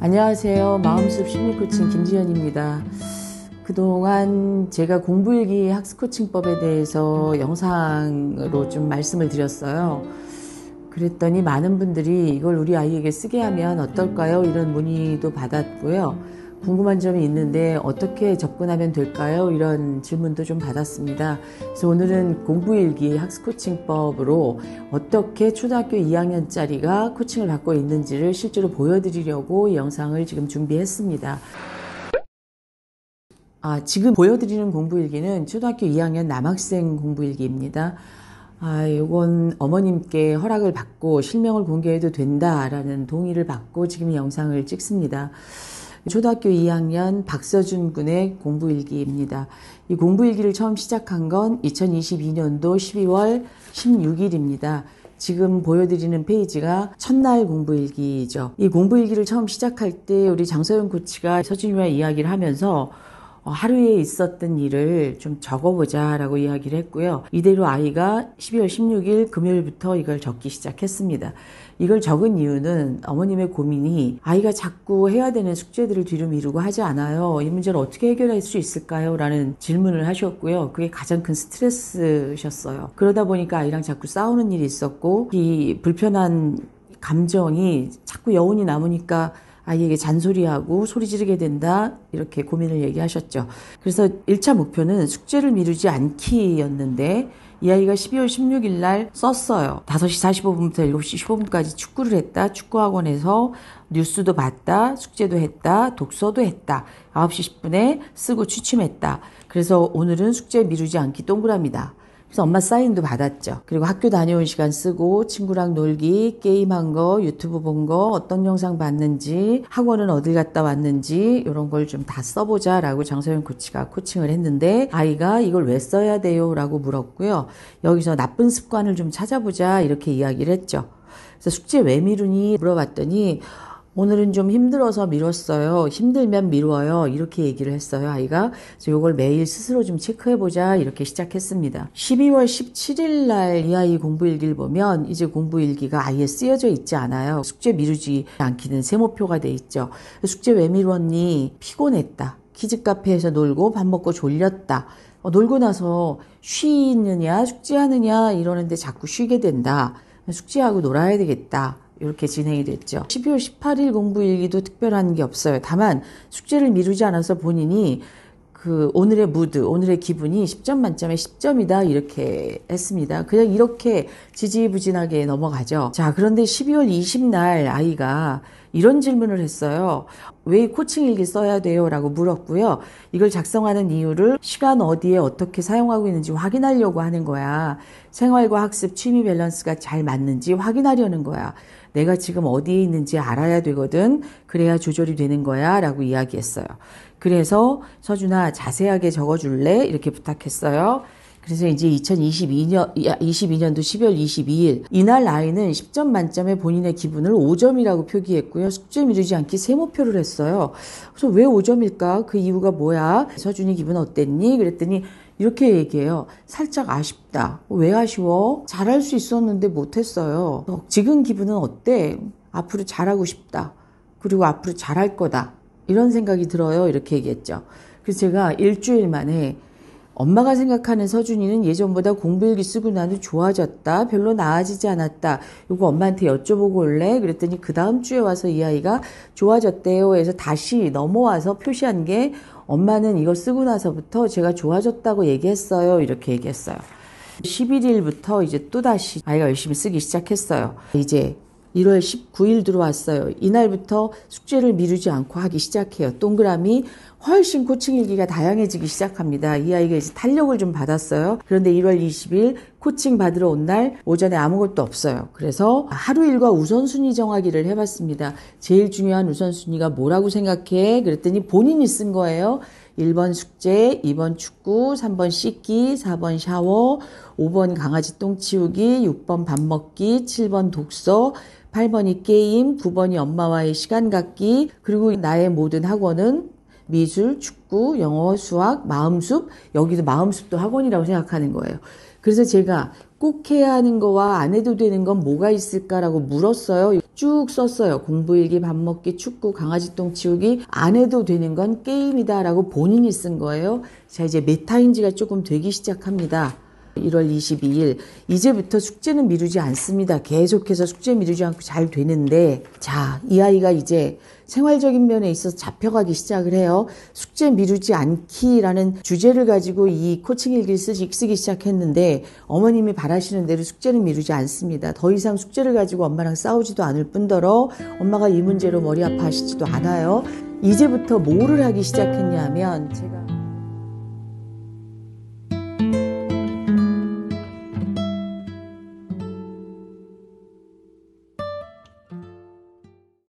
안녕하세요. 마음숲 심리코칭 김지연입니다. 그동안 제가 공부일기 학습코칭법에 대해서 영상으로 좀 말씀을 드렸어요. 그랬더니 많은 분들이 이걸 우리 아이에게 쓰게 하면 어떨까요? 이런 문의도 받았고요. 궁금한 점이 있는데 어떻게 접근하면 될까요? 이런 질문도 좀 받았습니다. 그래서 오늘은 공부일기 학습코칭법으로 어떻게 초등학교 2학년짜리가 코칭을 받고 있는지를 실제로 보여드리려고 이 영상을 지금 준비했습니다. 지금 보여드리는 공부일기는 초등학교 2학년 남학생 공부일기입니다. 이건 어머님께 허락을 받고 실명을 공개해도 된다라는 동의를 받고 지금 이 영상을 찍습니다. 초등학교 2학년 박서준 군의 공부일기입니다. 이 공부일기를 처음 시작한 건 2022년도 12월 16일입니다. 지금 보여드리는 페이지가 첫날 공부일기죠. 이 공부일기를 처음 시작할 때 우리 장서영 코치가 서준이와 이야기를 하면서 하루에 있었던 일을 좀 적어보자 라고 이야기를 했고요. 이대로 아이가 12월 16일 금요일부터 이걸 적기 시작했습니다. 이걸 적은 이유는 어머님의 고민이 아이가 자꾸 해야 되는 숙제들을 뒤로 미루고 하지 않아요. 이 문제를 어떻게 해결할 수 있을까요? 라는 질문을 하셨고요. 그게 가장 큰 스트레스셨어요. 그러다 보니까 아이랑 자꾸 싸우는 일이 있었고 이 불편한 감정이 자꾸 여운이 남으니까 아이에게 잔소리하고 소리 지르게 된다 이렇게 고민을 얘기하셨죠. 그래서 1차 목표는 숙제를 미루지 않기였는데 이 아이가 12월 16일 날 썼어요. 5시 45분부터 7시 15분까지 축구를 했다. 축구학원에서 뉴스도 봤다. 숙제도 했다. 독서도 했다. 9시 10분에 쓰고 취침했다. 그래서 오늘은 숙제 미루지 않기 동그라미다. 그래서 엄마 사인도 받았죠. 그리고 학교 다녀온 시간 쓰고 친구랑 놀기, 게임한 거, 유튜브 본 거, 어떤 영상 봤는지, 학원은 어딜 갔다 왔는지 이런 걸 좀 다 써보자 라고 장서영 코치가 코칭을 했는데 아이가 이걸 왜 써야 돼요? 라고 물었고요. 여기서 나쁜 습관을 좀 찾아보자 이렇게 이야기를 했죠. 그래서 숙제 왜 미루니? 물어봤더니 오늘은 좀 힘들어서 미뤘어요. 힘들면 미뤄요. 이렇게 얘기를 했어요, 아이가. 그래서 이걸 매일 스스로 좀 체크해보자. 이렇게 시작했습니다. 12월 17일 날 이 아이 공부일기를 보면 이제 공부일기가 아예 쓰여져 있지 않아요. 숙제 미루지 않기는 세모표가 돼 있죠. 숙제 왜 미뤘니? 피곤했다. 키즈카페에서 놀고 밥 먹고 졸렸다. 놀고 나서 쉬느냐 숙제하느냐 이러는데 자꾸 쉬게 된다. 숙제하고 놀아야 되겠다. 이렇게 진행이 됐죠. 12월 18일 공부일기도 특별한 게 없어요. 다만 숙제를 미루지 않아서 본인이 오늘의 무드, 오늘의 기분이 10점 만점에 10점이다 이렇게 했습니다. 그냥 이렇게 지지부진하게 넘어가죠. 자, 그런데 12월 20날 아이가 이런 질문을 했어요. 왜 코칭일기 써야 돼요? 라고 물었고요. 이걸 작성하는 이유를 시간 어디에 어떻게 사용하고 있는지 확인하려고 하는 거야. 생활과 학습, 취미 밸런스가 잘 맞는지 확인하려는 거야. 내가 지금 어디에 있는지 알아야 되거든. 그래야 조절이 되는 거야. 라고 이야기했어요. 그래서 서준아 자세하게 적어줄래? 이렇게 부탁했어요. 그래서 이제 2022년도 12월 22일 이날 아이는 10점 만점에 본인의 기분을 5점이라고 표기했고요. 숙제 미루지 않기 세모표를 했어요. 그래서 왜 5점일까? 그 이유가 뭐야? 서준이 기분 어땠니? 그랬더니 이렇게 얘기해요. 살짝 아쉽다. 왜 아쉬워? 잘할 수 있었는데 못했어요. 지금 기분은 어때? 앞으로 잘하고 싶다. 그리고 앞으로 잘할 거다. 이런 생각이 들어요. 이렇게 얘기했죠. 그래서 제가 일주일 만에 엄마가 생각하는 서준이는 예전보다 공부일기 쓰고 나도 좋아졌다. 별로 나아지지 않았다. 이거 엄마한테 여쭤보고 올래? 그랬더니 그 다음 주에 와서 이 아이가 좋아졌대요 해서 다시 넘어와서 표시한 게 엄마는 이걸 쓰고 나서부터 제가 좋아졌다고 얘기했어요. 이렇게 얘기했어요. 11일부터 이제 또다시 아이가 열심히 쓰기 시작했어요. 이제 1월 19일 들어왔어요. 이날부터 숙제를 미루지 않고 하기 시작해요. 동그라미 훨씬 코칭일기가 다양해지기 시작합니다. 이 아이가 이제 탄력을 좀 받았어요. 그런데 1월 20일 코칭 받으러 온 날 오전에 아무것도 없어요. 그래서 하루 일과 우선순위 정하기를 해봤습니다. 제일 중요한 우선순위가 뭐라고 생각해? 그랬더니 본인이 쓴 거예요. 1번 숙제, 2번 축구, 3번 씻기, 4번 샤워, 5번 강아지 똥 치우기, 6번 밥 먹기, 7번 독서, 8번이 게임, 9번이 엄마와의 시간 갖기, 그리고 나의 모든 학원은 미술, 축구, 영어, 수학, 마음숲, 여기도 마음숲도 학원이라고 생각하는 거예요. 그래서 제가 꼭 해야 하는 거와 안 해도 되는 건 뭐가 있을까라고 물었어요. 쭉 썼어요. 공부일기, 밥 먹기, 축구, 강아지 똥 치우기, 안 해도 되는 건 게임이다라고 본인이 쓴 거예요. 자, 이제 메타인지가 조금 되기 시작합니다. 1월 22일 이제부터 숙제는 미루지 않습니다. 계속해서 숙제 미루지 않고 잘 되는데, 자, 이 아이가 이제 생활적인 면에 있어서 잡혀가기 시작을 해요. 숙제 미루지 않기라는 주제를 가지고 이 코칭 일기를 쓰기 시작했는데, 어머님이 바라시는 대로 숙제는 미루지 않습니다. 더 이상 숙제를 가지고 엄마랑 싸우지도 않을 뿐더러 엄마가 이 문제로 머리 아파하시지도 않아요. 이제부터 뭐를 하기 시작했냐면, 제가